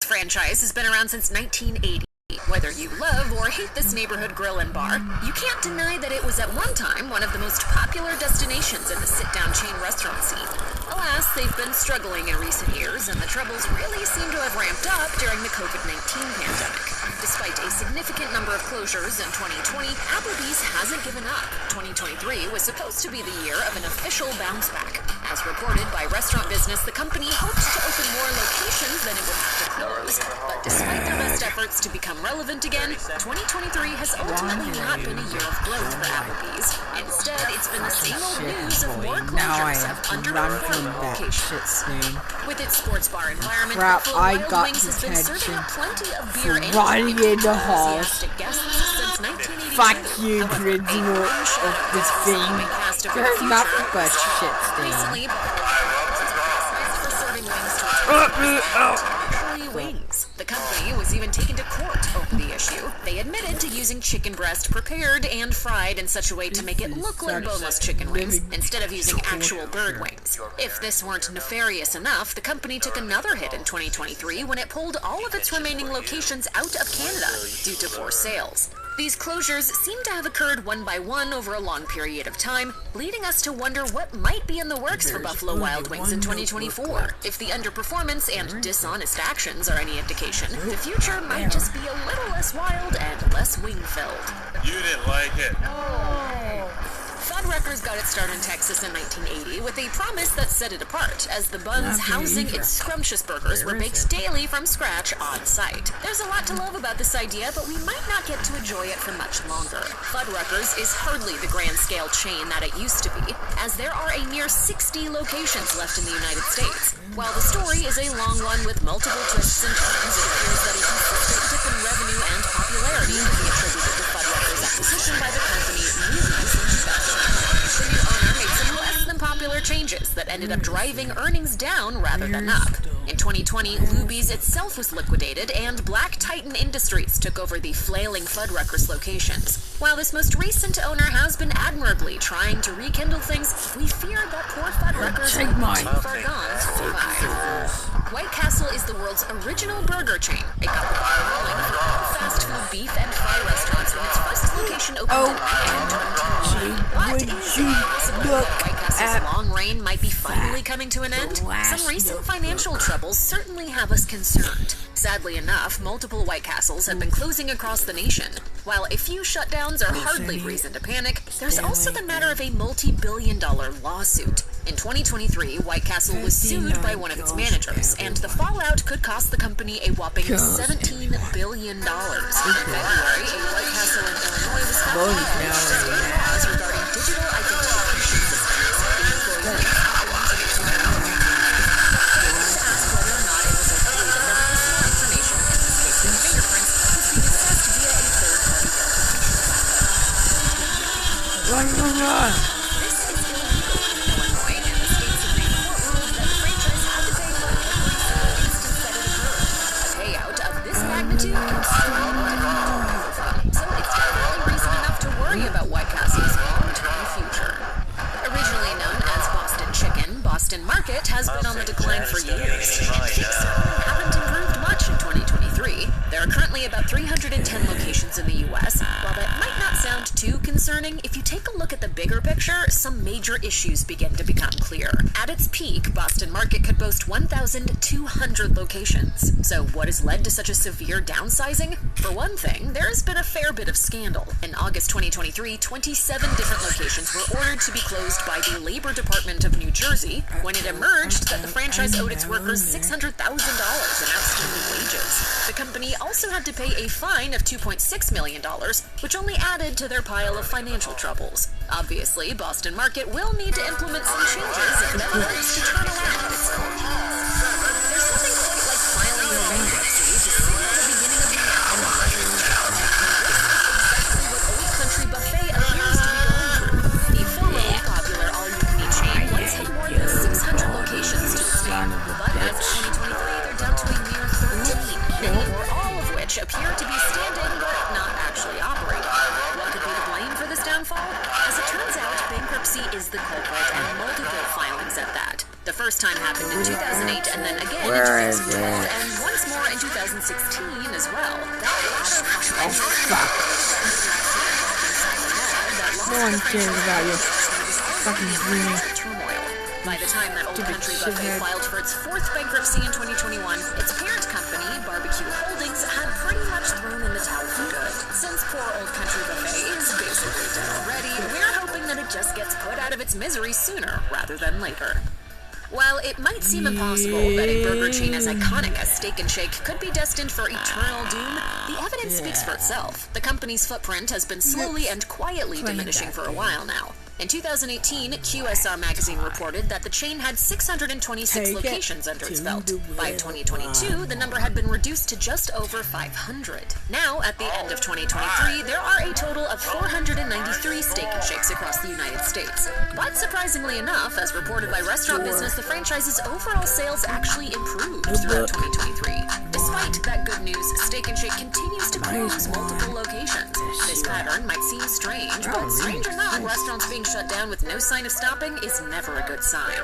franchise has been around since 1980. Whether you love or hate this neighborhood grill and bar, you can't deny that it was at one time one of the most popular destinations in the sit-down chain restaurant scene. Alas, they've been struggling in recent years, and the troubles really seem to have ramped up during the COVID-19 pandemic. Despite a significant number of closures in 2020, Applebee's hasn't given up. 2023 was supposed to be the year of an official bounce back. As reported by Restaurant Business, the company hoped to open more locations than it would have to close. But despite their best efforts to become relevant again, 2023 has ultimately not been a year of growth for Applebee's. Instead, it's been the same old news of more closures of underperforming locations. With its sports bar environment, Buffalo Wild Wings has been serving up plenty of beer and enthusiastic guests since 1982. Fuck you, original of this thing. There's nothing but shit stain. Recently, for serving wings to wings. The company was even taken to court over the issue. They admitted to using chicken breast prepared and fried in such a way to make it look like boneless chicken wings instead of using actual bird wings. If this weren't nefarious enough, the company took another hit in 2023 when it pulled all of its remaining locations out of Canada due to poor sales. These closures seem to have occurred one by one over a long period of time, leading us to wonder what might be in the works for Buffalo Wild Wings in 2024. If the underperformance and dishonest actions are any indication, the future might just be a little less wild and less wing-filled. You didn't like it. Fuddruckers got its start in Texas in 1980 with a promise that set it apart, as the buns housing its scrumptious burgers were baked daily from scratch on site. There's a lot to love about this idea, but we might not get to enjoy it for much longer. Fuddruckers is hardly the grand-scale chain that it used to be, as there are a mere 60 locations left in the United States. While the story is a long one with multiple twists and turns, it appears that a consistent dip in revenue and popularity can be attributed to Fuddruckers' acquisition by the company Luby's in 2000. The new owner made some less than popular changes that ended up driving earnings down rather than up. In 2020, Luby's itself was liquidated, and Black Titan Industries took over the flailing Fuddruckers locations. While this most recent owner has been admirably trying to rekindle things, we fear that poor Fuddruckers might be too far gone to survive. White Castle is the world's original burger chain. It got the ball rolling for all fast food beef and fry restaurants when its first location opened in 2010. White Castle's long reign might be finally coming to an end? Some recent financial troubles certainly have us concerned. Sadly enough, multiple White Castles have been closing across the nation. While a few shutdowns are hardly reason to panic, there's also the matter of a multi-billion-dollar lawsuit. In 2023, White Castle was sued by one of its managers, and the fallout could cost the company a whopping $17 billion. In February, a White Castle in Illinois was found to violate state laws regarding digital identification systems. Run! This is illegal in Illinois, and the state Supreme Court ruled that the franchise had to pay for every single instance that it occurred. A payout of this magnitude can still so it's definitely reason enough to worry about White Castle's long-term future. Originally known as Boston Chicken, Boston Market has been on the decline for years. Things certainly haven't improved much in 2023. There are currently about 310 locations in the U.S. While that might not sound too concerning, if you take a look at the bigger picture, some major issues begin to become clear. At its peak, Boston Market could boast 1,200 locations. So what has led to such a severe downsizing? For one thing, there has been a fair bit of scandal. In August 2023, 27 different locations were ordered to be closed by the Labor Department of New Jersey when it emerged that the franchise owed its workers $600,000 in outstanding wages. The company also had to pay a fine of $2.6 million, which only added to their pile of financial troubles. Obviously, Boston Market will need to implement some changes if that works to turn around its culture. There's nothing quite like filing for bankruptcy to signal the beginning of the end. Exactly what Old Country Buffet appears to be going through. The formerly popular all-you-can-eat chain once had more than 600 locations to its name, but as of 2023, they're down to a mere 13, many or all of which appear to be standing but not actually operating. What could be the blame for this downfall? As it turns out, bankruptcy is the culprit, and multiple filings at that. The first time happened in 2008, and then again in 2012, and once more in 2013. 2016 as well. No one cares about you. Fucking dreaming. By the time that Old Country Buffet filed for its 4th bankruptcy in 2021, its parent company, Barbecue Holdings, had pretty much thrown in the towel for good. Since poor Old Country Buffet is basically dead already, we're hoping that it just gets put out of its misery sooner rather than later. While it might seem impossible that a burger chain as iconic as Steak 'n Shake could be destined for eternal doom, the evidence speaks for itself. The company's footprint has been slowly and quietly diminishing for a while now. In 2018, QSR Magazine reported that the chain had 626 locations under its belt. By 2022, the number had been reduced to just over 500. Now, at the end of 2023, there are a total of 493 Steak 'n Shakes across the United States. But surprisingly enough, as reported by Restaurant Business, the franchise's overall sales actually improved throughout 2023. Despite that good news, Steak 'n Shake continues to close multiple locations. This pattern might seem strange, but strange enough, restaurants being shut down with no sign of stopping is never a good sign.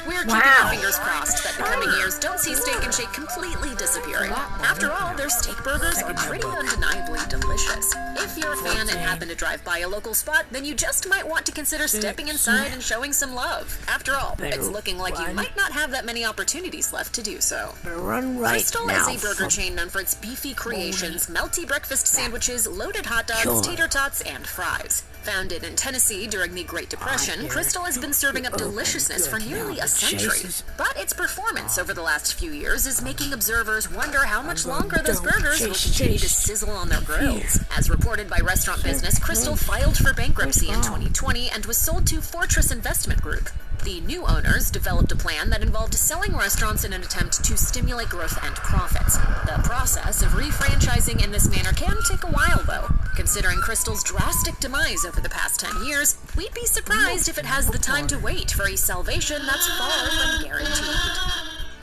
We're keeping our fingers crossed that the coming years don't see Steak 'n Shake completely disappearing. After all, their steak burgers are pretty undeniably delicious. If you're a fan and happen to drive by a local spot, then you just might want to consider stepping inside and showing some love. After all, it's looking like you might not have that many opportunities left to do so. Crystal is a burger chain known for its beefy creations, melty breakfast sandwiches, loaded hot dogs, tater tots, and fries. Founded in Tennessee during the Great Depression, Crystal has been serving up deliciousness for nearly a century. But its performance over the last few years is making observers wonder how much longer those burgers will continue to sizzle on their grills. As reported by Restaurant Business, Crystal filed for bankruptcy in 2020 and was sold to Fortress Investment Group. The new owners developed a plan that involved selling restaurants in an attempt to stimulate growth and profits. The process of refranchising in this manner can take a while, though. Considering Crystal's drastic demise over the past 10 years, we'd be surprised if it has the time to wait for a salvation that's far from guaranteed.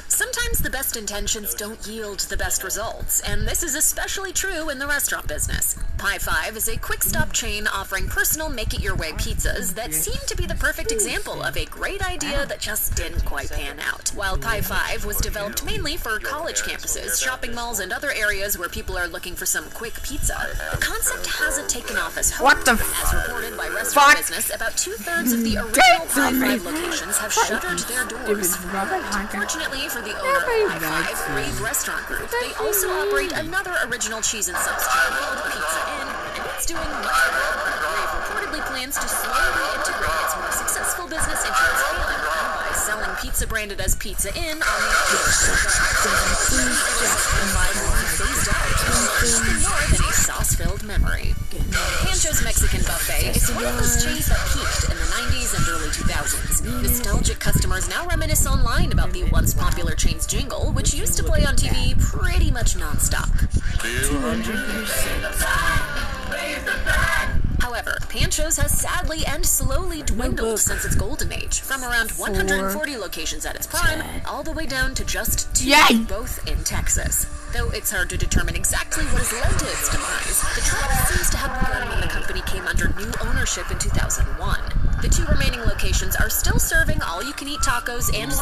Sometimes the best intentions don't yield the best results, and this is especially true in the restaurant business. Pie 5 is a quick-stop chain offering personal make-it-your-way pizzas that seem to be the perfect example of a great idea that just didn't quite pan out. While Pie 5 was developed mainly for college campuses, shopping malls, and other areas where people are looking for some quick pizza, the concept hasn't taken off as hoped. As reported by Restaurant Business, about 2/3 of the original Pie 5 locations have shuttered their doors. Fortunately for the owner of Pie 5, Rave Restaurant Group, they also operate another original cheese and subs chain called Pizza Inn, and it's doing much better. Rave reportedly plans to slowly integrate its more successful business into its failing one by selling pizza branded as Pizza Inn on the phased out, nothing more than a sauce-filled memory. Pancho's Mexican Buffet is one of those chains that peaked in the 90s and early 2000s. Nostalgic customers now reminisce online about the once popular chain's jingle, which used to play on TV pretty much non-stop. However, Pancho's has sadly and slowly dwindled since its golden age, from around 140 locations at its prime, all the way down to just 2, both in Texas. Though it's hard to determine exactly what has led to its demise, the trend seems to have begun when the company came under new ownership in 2001. The 2 remaining locations are still serving all-you-can-eat tacos and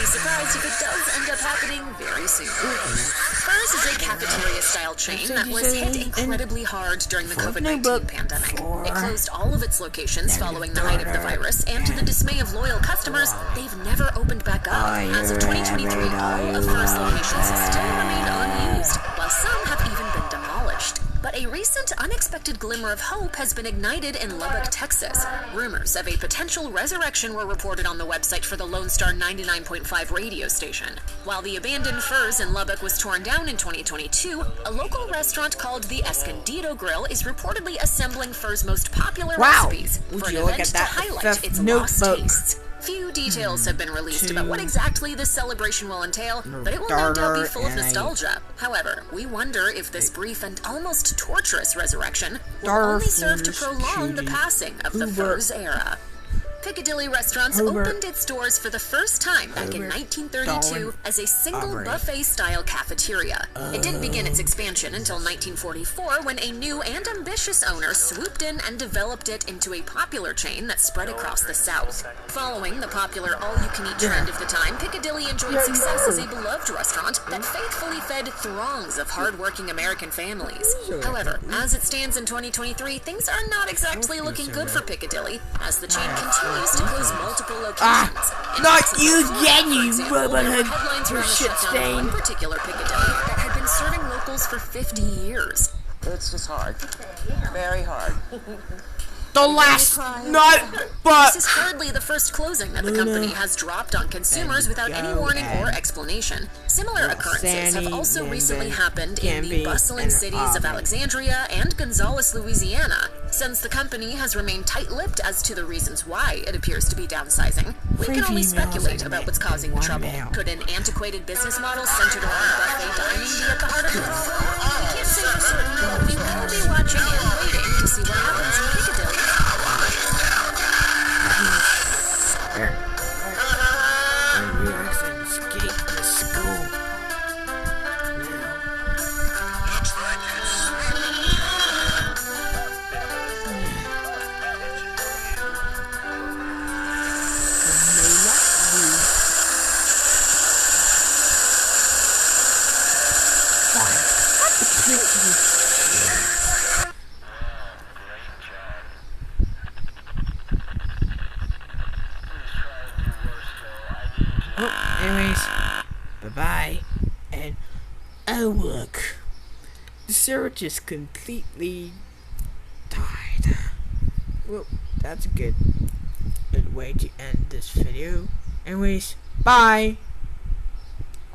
surprised if it does end up happening very soon. Fur's is a cafeteria-style chain that was hit incredibly hard during the COVID-19 pandemic. It closed all of its locations following the height of the virus, and to the dismay of loyal customers, they've never opened back up. As of 2023, all of Fur's locations still remain unused, while some have even been demolished. But a recent unexpected glimmer of hope has been ignited in Lubbock, Texas. Rumors of a potential resurrection were reported on the website for the Lone Star 99.5 radio station. While the abandoned Fur's in Lubbock was torn down in 2022, a local restaurant called the Escondido Grill is reportedly assembling Fur's most popular recipes for an event to highlight its lost tastes. Few details have been released about what exactly this celebration will entail, but it will no doubt be full of nostalgia. However, we wonder if this brief and almost torturous resurrection will only serve to prolong the passing of the Fur's era. Piccadilly Restaurants opened its doors for the first time back in 1932 as a single buffet-style cafeteria. It didn't begin its expansion until 1944 when a new and ambitious owner swooped in and developed it into a popular chain that spread across the South. Following the popular all-you-can-eat trend of the time, Piccadilly enjoyed success as a beloved restaurant that faithfully fed throngs of hard-working American families. However, as it stands in 2023, things are not exactly looking good for Piccadilly, as the chain continues to close multiple locations. Not you again, you Headlines Robin around the shit shutdown of one stain. particular Piccadilly that had been serving locals for 50 years. It's just hard. Very hard. The last night, but This is hardly the first closing that the company has dropped on consumers without any warning or explanation. Similar occurrences have also recently happened in the bustling cities of Alexandria and Gonzales, Louisiana. Since the company has remained tight-lipped as to the reasons why it appears to be downsizing, we can only speculate about what's causing the trouble. Could an antiquated business model centered around buffet dining be at the heart of it? We can't say for certain, but we will be watching and waiting to see what happens in Piccadilly. Anyways, bye-bye, and oh look, the server just completely died. Well, that's a good way to end this video. Anyways, bye!